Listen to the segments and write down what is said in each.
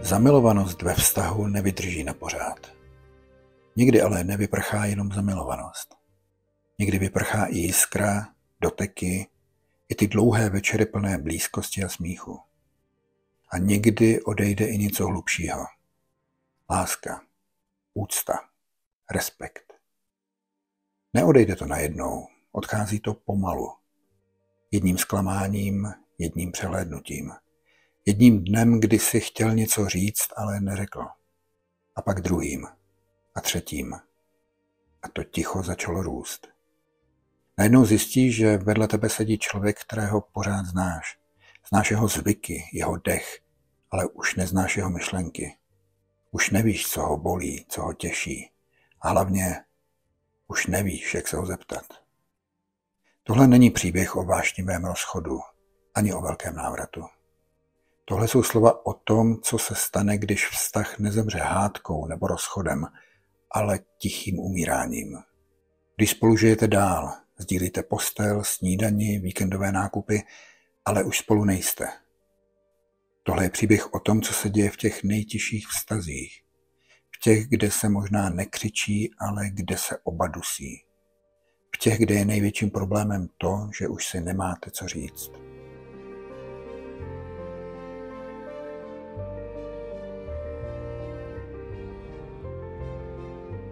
Zamilovanost ve vztahu nevydrží na pořád. Někdy ale nevyprchá jenom zamilovanost. Někdy vyprchá i jiskra, doteky, i ty dlouhé večery plné blízkosti a smíchu. A někdy odejde i něco hlubšího. Láska, úcta, respekt. Neodejde to najednou, odchází to pomalu. Jedním zklamáním, jedním přehlédnutím. Jedním dnem, kdy si chtěl něco říct, ale neřekl. A pak druhým. A třetím. A to ticho začalo růst. Najednou zjistíš, že vedle tebe sedí člověk, kterého pořád znáš. Znáš jeho zvyky, jeho dech, ale už neznáš jeho myšlenky. Už nevíš, co ho bolí, co ho těší. A hlavně už nevíš, jak se ho zeptat. Tohle není příběh o vášnivém rozchodu, ani o velkém návratu. Tohle jsou slova o tom, co se stane, když vztah nezemře hádkou nebo rozchodem, ale tichým umíráním. Když spolu žijete dál, sdílíte postel, snídani, víkendové nákupy, ale už spolu nejste. Tohle je příběh o tom, co se děje v těch nejtižších vztazích. V těch, kde se možná nekřičí, ale kde se oba dusí. V těch, kde je největším problémem to, že už si nemáte co říct.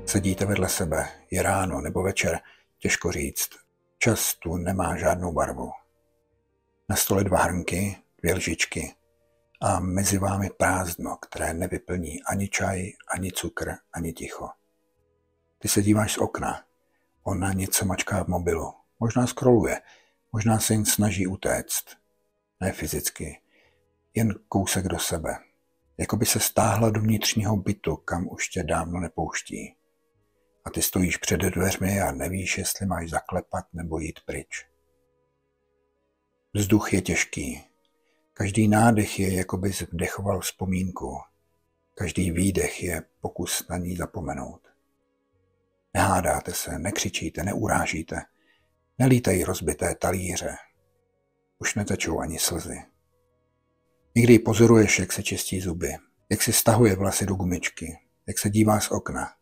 Sedíte vedle sebe, je ráno nebo večer, těžko říct. Čas tu nemá žádnou barvu. Na stole 2 hrnky, 2 lžičky a mezi vámi prázdno, které nevyplní ani čaj, ani cukr, ani ticho. Ty se díváš z okna. Ona něco mačká v mobilu. Možná scrolluje, možná se jen snaží utéct. Ne fyzicky, jen kousek do sebe. Jako by se stáhla do vnitřního bytu, kam už tě dávno nepouští. A ty stojíš před dveřmi a nevíš, jestli máš zaklepat nebo jít pryč. Vzduch je těžký. Každý nádech je, jako bys vdechoval vzpomínku. Každý výdech je pokus na ní zapomenout. Nehádáte se, nekřičíte, neurážíte. Nelítají rozbité talíře. Už netečou ani slzy. Někdy pozoruješ, jak se čistí zuby, jak si stahuje vlasy do gumičky, jak se dívá z okna.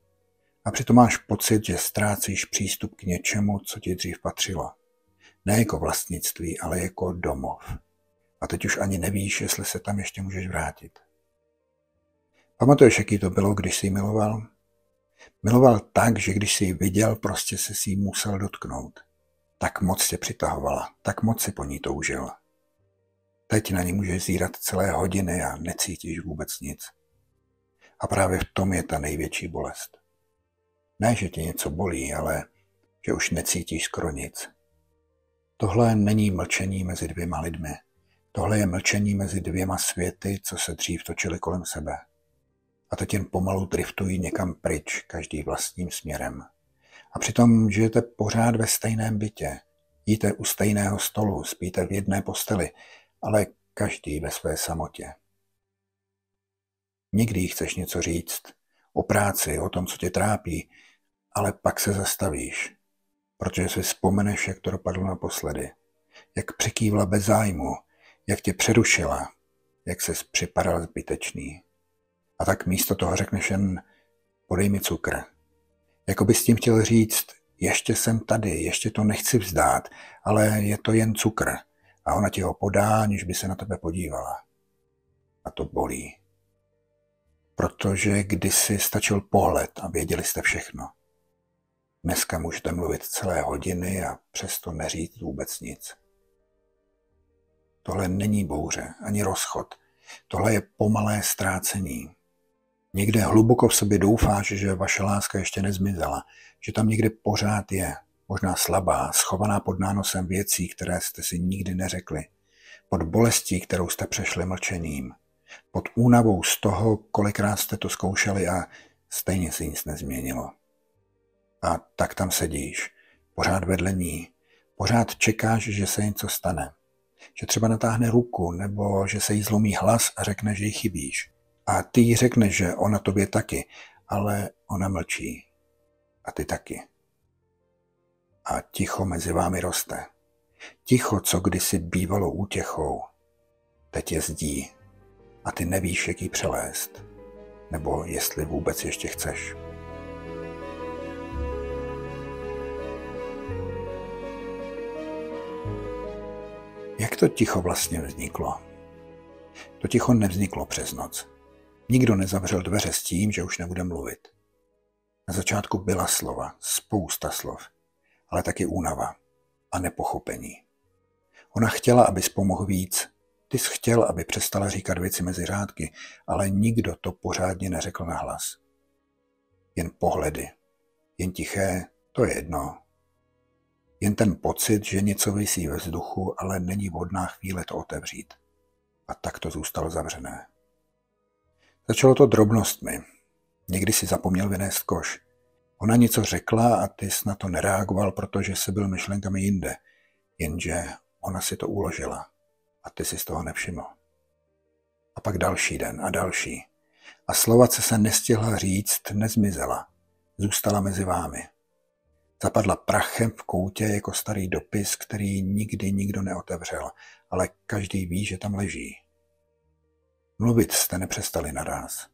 A přitom máš pocit, že ztrácíš přístup k něčemu, co ti dřív patřilo. Ne jako vlastnictví, ale jako domov. A teď už ani nevíš, jestli se tam ještě můžeš vrátit. Pamatuješ, jaký to bylo, když jsi ji miloval? Miloval tak, že když jsi ji viděl, prostě se si ji musel dotknout. Tak moc tě přitahovala, tak moc si po ní toužil. Teď na ní můžeš zírat celé hodiny a necítíš vůbec nic. A právě v tom je ta největší bolest. Ne, že tě něco bolí, ale že už necítíš skoro nic. Tohle není mlčení mezi 2 lidmi. Tohle je mlčení mezi 2 světy, co se dřív točily kolem sebe. A teď jen pomalu driftují někam pryč, každý vlastním směrem. A přitom žijete pořád ve stejném bytě. Jíte u stejného stolu, spíte v jedné posteli, ale každý ve své samotě. Někdy chceš něco říct, o práci, o tom, co tě trápí, ale pak se zastavíš, protože si vzpomeneš, jak to dopadlo naposledy, jak přikývla bez zájmu, jak tě přerušila, jak ses připadal zbytečný. A tak místo toho řekneš jen podej mi cukr. Jako bys tím chtěl říct, ještě jsem tady, ještě to nechci vzdát, ale je to jen cukr. A ona ti ho podá, aniž by se na tebe podívala. A to bolí. Protože kdysi stačil pohled a věděli jste všechno. Dneska můžete mluvit celé hodiny a přesto neříct vůbec nic. Tohle není bouře, ani rozchod. Tohle je pomalé ztrácení. Někde hluboko v sobě doufáš, že vaše láska ještě nezmizela, že tam někde pořád je, možná slabá, schovaná pod nánosem věcí, které jste si nikdy neřekli, pod bolestí, kterou jste přešli mlčením, pod únavou z toho, kolikrát jste to zkoušeli a stejně se nic nezměnilo. A tak tam sedíš, pořád vedle ní, pořád čekáš, že se něco stane, že třeba natáhne ruku, nebo že se jí zlomí hlas a řekne, že jí chybíš. A ty jí řekneš, že ona tobě taky, ale ona mlčí. A ty taky. A ticho mezi vámi roste. Ticho, co kdysi bývalo útěchou, teď je zdí. a ty nevíš, jak ji přelézt, nebo jestli vůbec ještě chceš. Jak to ticho vlastně vzniklo? To ticho nevzniklo přes noc. Nikdo nezavřel dveře s tím, že už nebude mluvit. Na začátku byla slova, spousta slov, ale taky únava a nepochopení. Ona chtěla, abys pomohl víc. Ty jsi chtěl, aby přestala říkat věci mezi řádky, ale nikdo to pořádně neřekl nahlas. Jen pohledy, jen tiché, to je jedno. Jen ten pocit, že něco visí ve vzduchu, ale není vhodná chvíle to otevřít. A tak to zůstalo zavřené. Začalo to drobnostmi. Někdy si zapomněl vynést koš. Ona něco řekla a ty jsi na to nereagoval, protože jsi byl myšlenkami jinde. Jenže ona si to uložila a ty si z toho nevšiml. A pak další den a další. A slova, co se nestihla říct, nezmizela. Zůstala mezi vámi. Zapadla prachem v koutě jako starý dopis, který nikdy nikdo neotevřel, ale každý ví, že tam leží. Mluvit jste nepřestali naráz.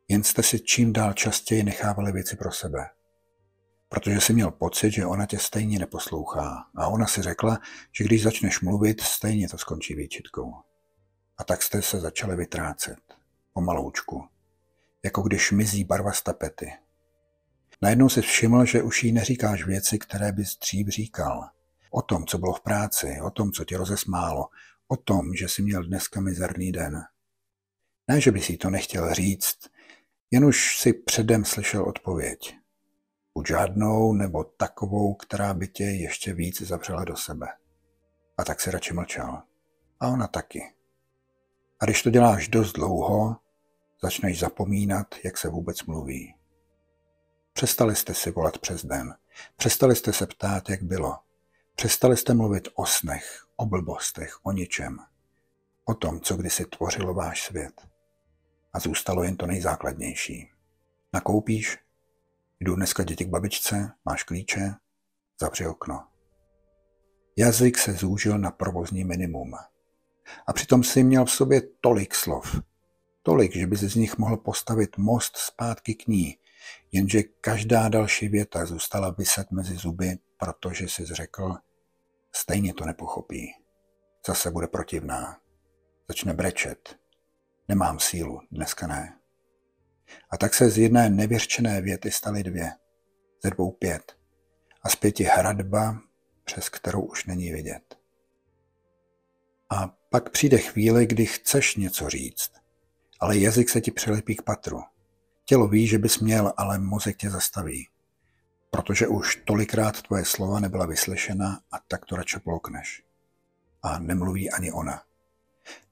Jen jste si čím dál častěji nechávali věci pro sebe. Protože si měl pocit, že ona tě stejně neposlouchá a ona si řekla, že když začneš mluvit, stejně to skončí výčitkou. A tak jste se začali vytrácet. Pomaloučku. Jako když mizí barva z tapety. Najednou si všiml, že už jí neříkáš věci, které bys dřív říkal. O tom, co bylo v práci, o tom, co tě rozesmálo, o tom, že jsi měl dneska mizerný den. Ne, že bys jí to nechtěl říct, jen už si předem slyšel odpověď. Buď žádnou nebo takovou, která by tě ještě víc zavřela do sebe. A tak si radši mlčel. A ona taky. A když to děláš dost dlouho, začneš zapomínat, jak se vůbec mluví. Přestali jste si volat přes den. Přestali jste se ptát, jak bylo. Přestali jste mluvit o snech, o blbostech, o ničem. O tom, co kdysi tvořilo váš svět. A zůstalo jen to nejzákladnější. Nakoupíš? Jdu dneska děti k babičce, máš klíče? Zavři okno. Jazyk se zúžil na provozní minimum. A přitom si měl v sobě tolik slov. Tolik, že bys z nich mohl postavit most zpátky k ní, jenže každá další věta zůstala viset mezi zuby, protože jsi řekl, stejně to nepochopí. Zase bude protivná. Začne brečet. Nemám sílu, dneska ne. A tak se z jedné nevyřčené věty staly dvě, ze dvou 5. A z 5 hradba, přes kterou už není vidět. A pak přijde chvíle, kdy chceš něco říct, ale jazyk se ti přilepí k patru. Tělo ví, že bys měl, ale mozek tě zastaví. Protože už tolikrát tvoje slova nebyla vyslyšena a tak to radši polkneš. A nemluví ani ona.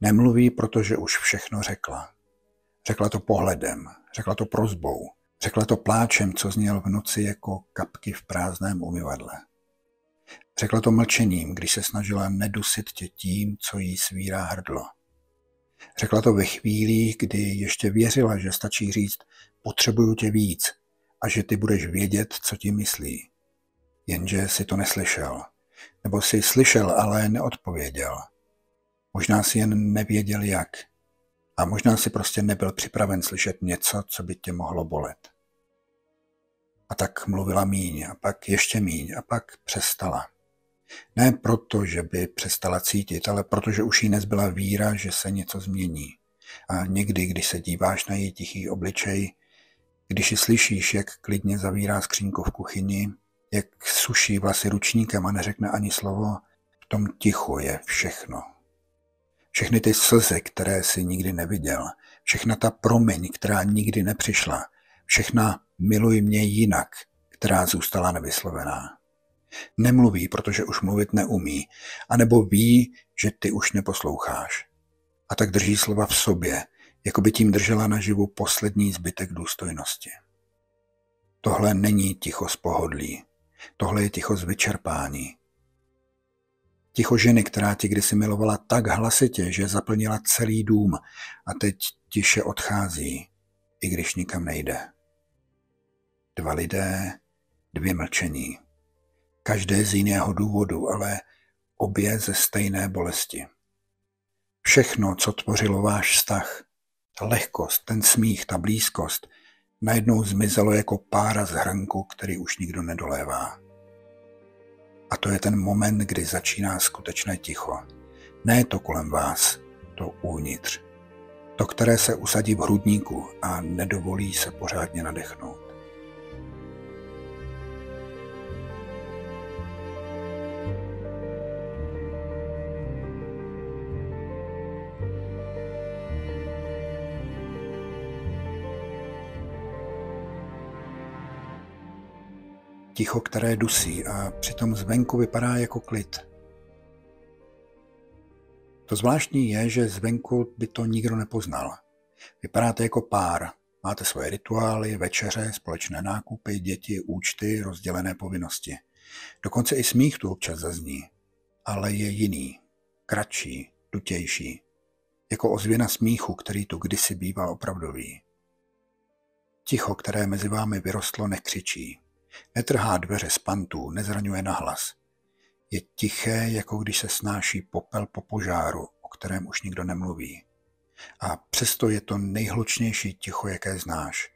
Nemluví, protože už všechno řekla. Řekla to pohledem, řekla to prosbou, řekla to pláčem, co zněl v noci jako kapky v prázdném umyvadle. Řekla to mlčením, když se snažila nedusit tě tím, co jí svírá hrdlo. Řekla to ve chvílích, kdy ještě věřila, že stačí říct potřebuju tě víc a že ty budeš vědět, co ti myslí. Jenže si to neslyšel. Nebo si slyšel, ale neodpověděl. Možná si jen nevěděl jak. A možná si prostě nebyl připraven slyšet něco, co by tě mohlo bolet. A tak mluvila míň, a pak ještě míň, a pak přestala. Ne proto, že by přestala cítit, ale protože už jí nezbyla víra, že se něco změní. A někdy, když se díváš na její tichý obličej, když ji slyšíš, jak klidně zavírá skřínku v kuchyni, jak suší vlasy ručníkem a neřekne ani slovo, v tom tichu je všechno. Všechny ty slzy, které si nikdy neviděl, všechna ta promiň, která nikdy nepřišla, všechna miluj mě jinak, která zůstala nevyslovená. Nemluví, protože už mluvit neumí, anebo ví, že ty už neposloucháš. A tak drží slova v sobě, jako by tím držela naživu poslední zbytek důstojnosti. Tohle není ticho z pohodlí, tohle je ticho z vyčerpání. Ticho ženy, která ti kdysi milovala tak hlasitě, že zaplnila celý dům a teď tiše odchází, i když nikam nejde. 2 lidé, 2 mlčení. Každé z jiného důvodu, ale obě ze stejné bolesti. Všechno, co tvořilo váš vztah, Ta lehkost, ten smích, ta blízkost najednou zmizelo jako pára z hrnku, který už nikdo nedolévá. A to je ten moment, kdy začíná skutečné ticho. Ne to kolem vás, to uvnitř. To, které se usadí v hrudníku a nedovolí se pořádně nadechnout. Ticho, které dusí a přitom zvenku vypadá jako klid. To zvláštní je, že zvenku by to nikdo nepoznal. Vypadáte jako pár, máte svoje rituály, večeře, společné nákupy, děti, účty, rozdělené povinnosti. Dokonce i smích tu občas zazní, ale je jiný, kratší, dutější. Jako ozvěna smíchu, který tu kdysi býval opravdový. Ticho, které mezi vámi vyrostlo, nekřičí. Netrhá dveře z pantů, nezraňuje nahlas. Je tiché, jako když se snáší popel po požáru, o kterém už nikdo nemluví. A přesto je to nejhlučnější ticho, jaké znáš.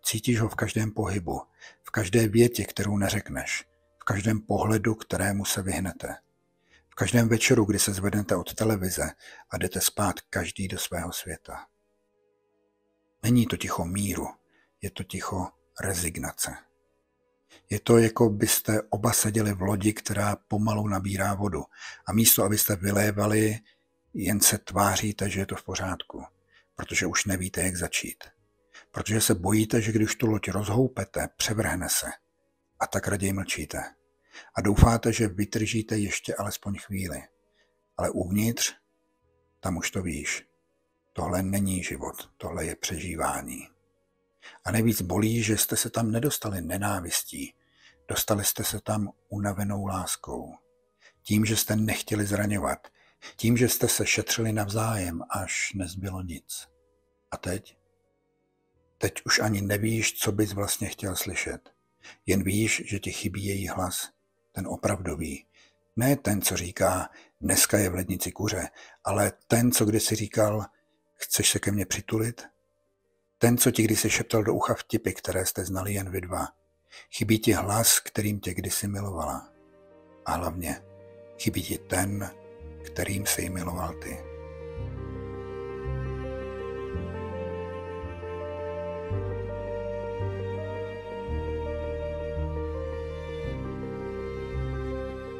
Cítíš ho v každém pohybu, v každé větě, kterou neřekneš, v každém pohledu, kterému se vyhnete. V každém večeru, kdy se zvednete od televize a jdete spát každý do svého světa. Není to ticho míru, je to ticho rezignace. Je to, jako byste oba seděli v lodi, která pomalu nabírá vodu a místo, abyste vylévali, jen se tváříte, že je to v pořádku, protože už nevíte, jak začít. Protože se bojíte, že když tu loď rozhoupete, převrhne se a tak raději mlčíte. A doufáte, že vydržíte ještě alespoň chvíli. Ale uvnitř, tam už to víš. Tohle není život, tohle je přežívání. A nejvíc bolí, že jste se tam nedostali nenávistí. Dostali jste se tam unavenou láskou. Tím, že jste nechtěli zraňovat. Tím, že jste se šetřili navzájem, až nezbylo nic. A teď? Teď už ani nevíš, co bys vlastně chtěl slyšet. Jen víš, že ti chybí její hlas. Ten opravdový. Ne ten, co říká, dneska je v lednici kuře, ale ten, co kdysi říkal, chceš se ke mně přitulit? Ten, co ti kdysi šeptal do ucha vtipy, které jste znali jen vy dva. Chybí ti hlas, kterým tě kdysi milovala. A hlavně, chybí ti ten, kterým jsi ji miloval ty.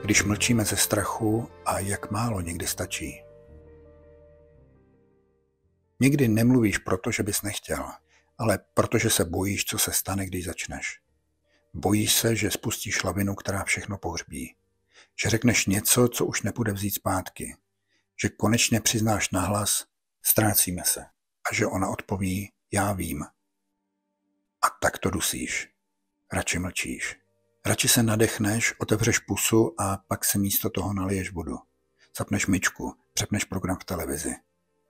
Když mlčíme ze strachu a jak málo někdy stačí. Nikdy nemluvíš proto, že bys nechtěl, ale protože se bojíš, co se stane, když začneš. Bojíš se, že spustíš lavinu, která všechno pohřbí. Že řekneš něco, co už nepůjde vzít zpátky. Že konečně přiznáš nahlas, ztrácíme se. A že ona odpoví, já vím. A tak to dusíš. Radši mlčíš. Radši se nadechneš, otevřeš pusu a pak si místo toho naliješ vodu. Zapneš myčku, přepneš program v televizi.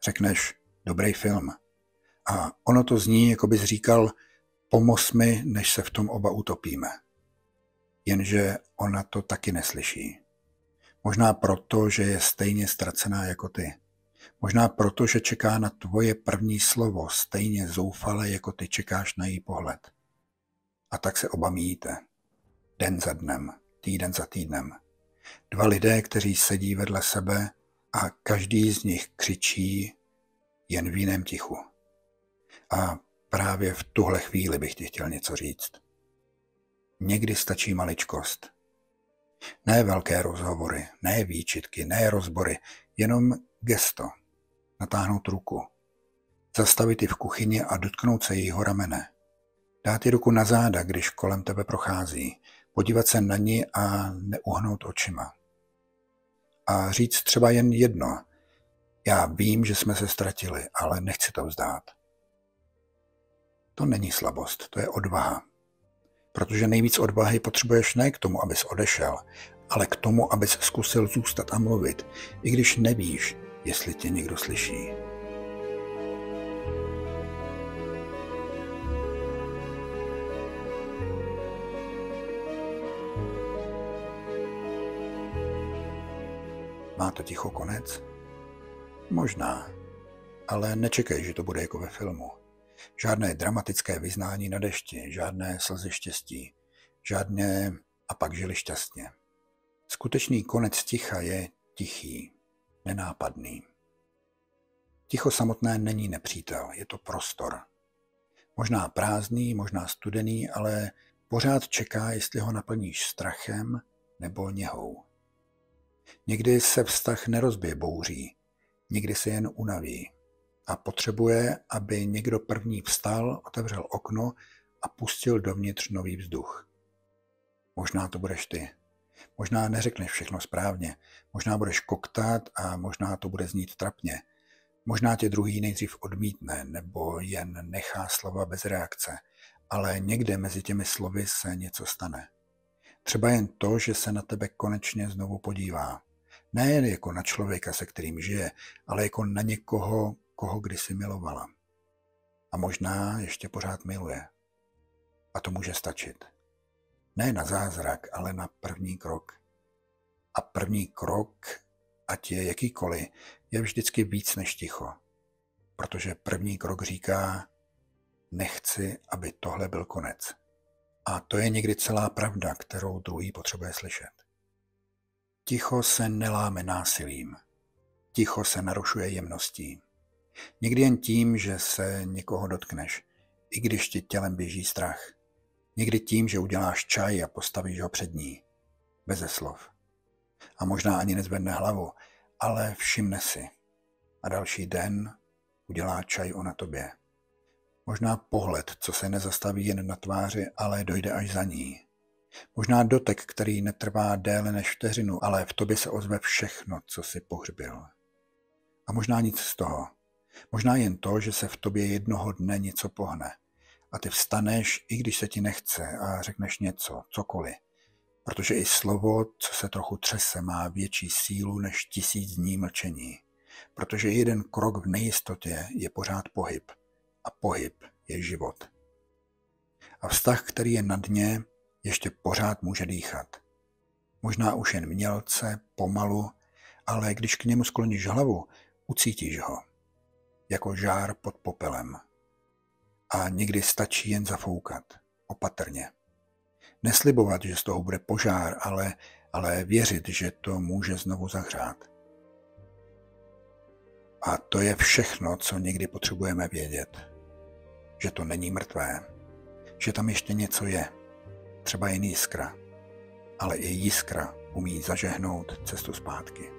Řekneš, dobrý film. A ono to zní, jako bys říkal, pomoz mi, než se v tom oba utopíme. Jenže ona to taky neslyší. Možná proto, že je stejně ztracená jako ty. Možná proto, že čeká na tvoje první slovo stejně zoufale, jako ty čekáš na její pohled. A tak se oba míjíte. Den za dnem, týden za týdnem. Dva lidé, kteří sedí vedle sebe a každý z nich křičí jen v jiném tichu. A právě v tuhle chvíli bych ti chtěl něco říct. Někdy stačí maličkost. Ne velké rozhovory, ne výčitky, ne rozbory, jenom gesto. Natáhnout ruku. Zastavit ji v kuchyni a dotknout se jejího ramene. Dát ji ruku na záda, když kolem tebe prochází. Podívat se na ní a neuhnout očima. A říct třeba jen jedno. Já vím, že jsme se ztratili, ale nechci to vzdát. To není slabost, to je odvaha. Protože nejvíc odvahy potřebuješ ne k tomu, abys odešel, ale k tomu, abys zkusil zůstat a mluvit, i když nevíš, jestli tě někdo slyší. Má to ticho konec? Možná. Ale nečekej, že to bude jako ve filmu. Žádné dramatické vyznání na dešti, žádné slzy štěstí, žádné a pak žili šťastně. Skutečný konec ticha je tichý, nenápadný. Ticho samotné není nepřítel, je to prostor. Možná prázdný, možná studený, ale pořád čeká, jestli ho naplníš strachem nebo něhou. Někdy se vztah nerozbije bouří, někdy se jen unaví a potřebuje, aby někdo první vstal, otevřel okno a pustil dovnitř nový vzduch. Možná to budeš ty. Možná neřekneš všechno správně, možná budeš koktat a možná to bude znít trapně. Možná tě druhý nejdřív odmítne nebo jen nechá slova bez reakce, ale někde mezi těmi slovy se něco stane. Třeba jen to, že se na tebe konečně znovu podívá. Nejen jako na člověka, se kterým žije, ale jako na někoho, koho kdysi milovala. A možná ještě pořád miluje. A to může stačit. Ne na zázrak, ale na první krok. A první krok, ať je jakýkoliv, je vždycky víc než ticho. Protože první krok říká, nechci, aby tohle byl konec. A to je někdy celá pravda, kterou druhý potřebuje slyšet. Ticho se neláme násilím. Ticho se narušuje jemností. Někdy jen tím, že se někoho dotkneš, i když ti tělem běží strach. Někdy tím, že uděláš čaj a postavíš ho před ní. Beze slov. A možná ani nezvedne hlavu, ale všimne si. A další den udělá čaj ona tobě. Možná pohled, co se nezastaví jen na tváři, ale dojde až za ní. Možná dotek, který netrvá déle než vteřinu, ale v tobě se ozve všechno, co si pohřbil. A možná nic z toho. Možná jen to, že se v tobě jednoho dne něco pohne. A ty vstaneš, i když se ti nechce, a řekneš něco, cokoliv. Protože i slovo, co se trochu třese, má větší sílu než 1000 dní mlčení. Protože jeden krok v nejistotě je pořád pohyb. A pohyb je život. A vztah, který je na dně, ještě pořád může dýchat. Možná už jen mělce, pomalu, ale když k němu skloníš hlavu, ucítíš ho. Jako žár pod popelem. A někdy stačí jen zafoukat. Opatrně. Neslibovat, že z toho bude požár, ale věřit, že to může znovu zahřát. A to je všechno, co někdy potřebujeme vědět. Že to není mrtvé. Že tam ještě něco je. Třeba jen jiskra. Ale i jiskra umí zažehnout cestu zpátky.